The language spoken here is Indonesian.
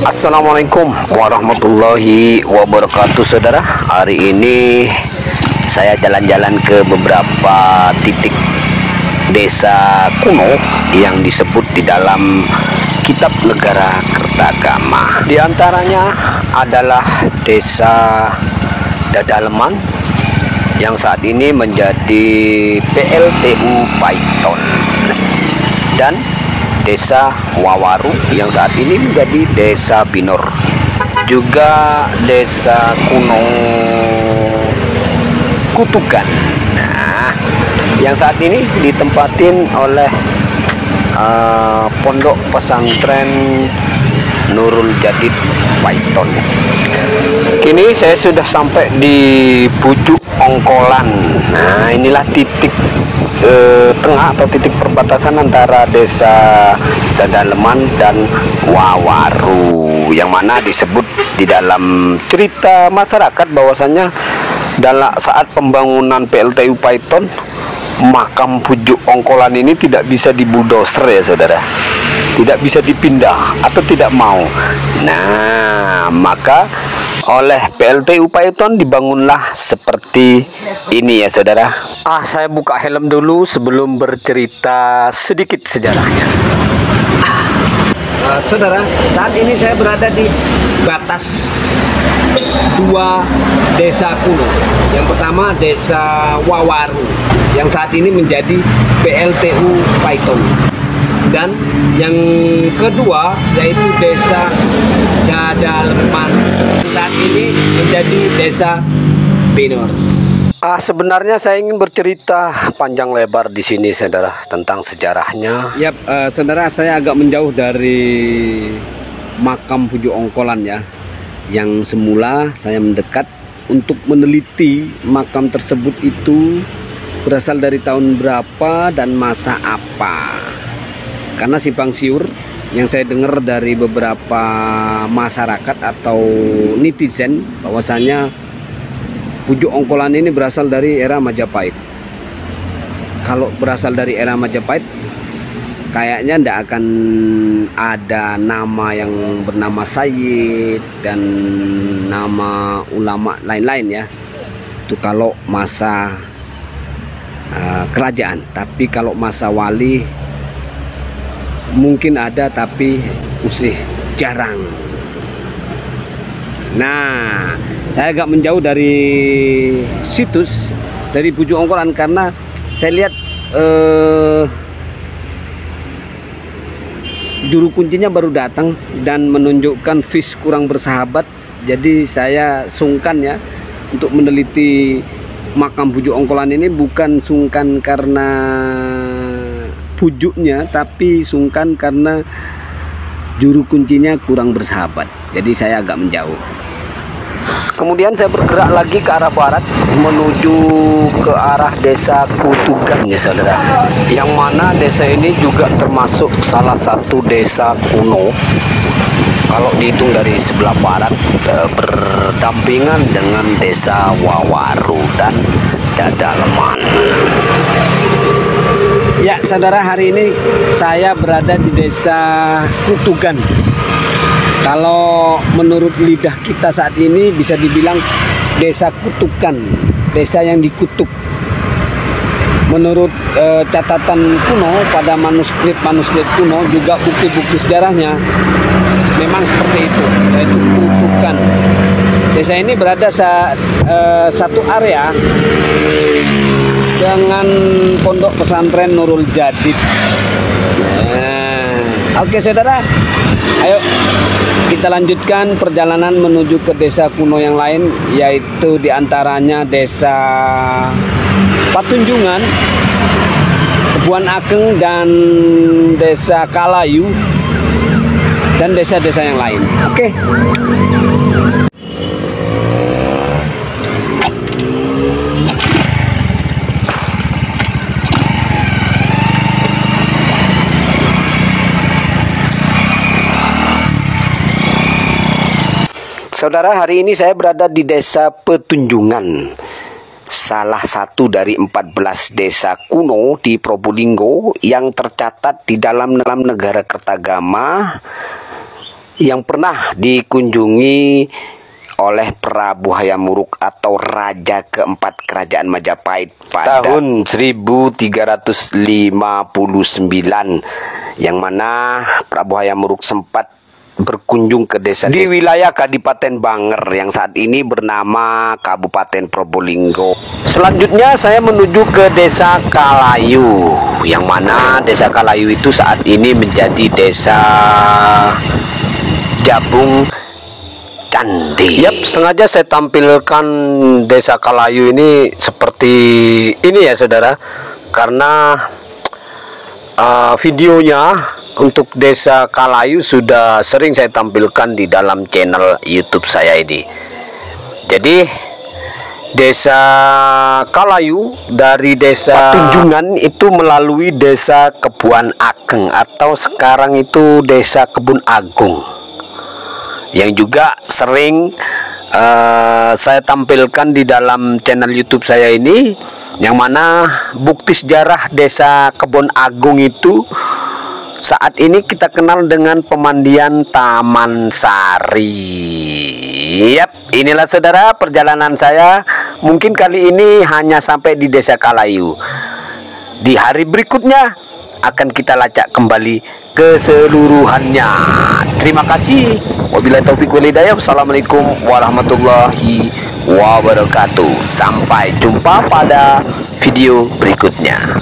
Assalamualaikum warahmatullahi wabarakatuh, saudara. Hari ini saya jalan-jalan ke beberapa titik desa kuno yang disebut di dalam Kitab Negara Kertagama. Di antaranya adalah Desa Dadaleman yang saat ini menjadi PLTU Paiton, dan Desa Wawaru yang saat ini menjadi Desa Binor, juga Desa Kuno Kutukan. Nah, yang saat ini ditempatin oleh Pondok Pesantren Nurul Jadid Paiton. Kini saya sudah sampai di Pucuk Ongkolan. Nah, inilah titik tengah atau titik perbatasan antara Desa Dadaleman dan Wawaru, yang mana disebut di dalam cerita masyarakat bahwasannya saat pembangunan PLTU Paiton, makam Pucuk Ongkolan ini tidak bisa dibuldoser ya saudara, tidak bisa dipindah atau tidak mau. Nah, maka oleh PLTU Paiton dibangunlah seperti ini ya saudara. Saya buka helm dulu sebelum bercerita sedikit sejarahnya. Saudara, saat ini saya berada di batas dua desa kuno. Yang pertama Desa Wawaru yang saat ini menjadi PLTU Paiton, dan yang kedua yaitu Desa Dadaleman saat ini menjadi Desa Binor. Sebenarnya saya ingin bercerita panjang lebar di sini saudara tentang sejarahnya. Yap, saudara, saya agak menjauh dari makam Pucuk Ongkolan ya. Yang semula saya mendekat untuk meneliti makam tersebut itu berasal dari tahun berapa dan masa apa. Karena simpang siur yang saya dengar dari beberapa masyarakat atau netizen bahwasanya Pucuk Ongkolan ini berasal dari era Majapahit. Kalau berasal dari era Majapahit, kayaknya tidak akan ada nama yang bernama Sayyid dan nama ulama lain-lain ya. Itu kalau masa kerajaan. Tapi kalau masa wali mungkin ada, tapi usih jarang. Nah, saya agak menjauh dari situs, dari Pucuk Ongkolan, karena saya lihat juru kuncinya baru datang dan menunjukkan fish kurang bersahabat. Jadi saya sungkan ya untuk meneliti makam Pucuk Ongkolan ini, bukan sungkan karena pujuknya, tapi sungkan karena juru kuncinya kurang bersahabat. Jadi saya agak menjauh. Kemudian saya bergerak lagi ke arah barat menuju ke arah Desa Kutukan ya saudara, yang mana desa ini juga termasuk salah satu desa kuno kalau dihitung dari sebelah barat, berdampingan dengan Desa Wawaru dan Dadaleman. Ya saudara, hari ini saya berada di Desa Kutukan. Kalau menurut lidah kita saat ini bisa dibilang desa kutukan, desa yang dikutuk. Menurut catatan kuno pada manuskrip kuno, juga bukti-bukti sejarahnya memang seperti itu, yaitu kutukan. Desa ini berada satu area dengan Pondok Pesantren Nurul Jadid. Oke saudara, ayo kita lanjutkan perjalanan menuju ke desa kuno yang lain, yaitu diantaranya Desa Patunjungan, Tepuan Ageng, dan Desa Kalayu, dan desa-desa yang lain. Oke. Saudara, hari ini saya berada di Desa Petunjungan, salah satu dari 14 desa kuno di Probolinggo yang tercatat di dalam Negara Kertagama yang pernah dikunjungi oleh Prabu Hayam Wuruk atau Raja keempat Kerajaan Majapahit pada tahun 1359, yang mana Prabu Hayam Wuruk sempat berkunjung ke desa di wilayah Kadipaten Banger yang saat ini bernama Kabupaten Probolinggo. Selanjutnya saya menuju ke Desa Kalayu, yang mana Desa Kalayu itu saat ini menjadi desa Jabung Candi. Yap, sengaja saya tampilkan Desa Kalayu ini seperti ini ya saudara, karena videonya untuk Desa Kalayu sudah sering saya tampilkan di dalam channel YouTube saya ini. Jadi Desa Kalayu dari Desa Tunjungan itu melalui Desa Kebuan Ageng atau sekarang itu Desa Kebun Agung, yang juga sering saya tampilkan di dalam channel YouTube saya ini, yang mana bukti sejarah Desa Kebun Agung itu saat ini kita kenal dengan pemandian Taman Sari. Yap, inilah saudara perjalanan saya. Mungkin kali ini hanya sampai di Desa Kalayu. Di hari berikutnya akan kita lacak kembali keseluruhannya. Terima kasih. Wabillahi taufiq wal hidayah. Wassalamualaikum warahmatullahi wabarakatuh. Sampai jumpa pada video berikutnya.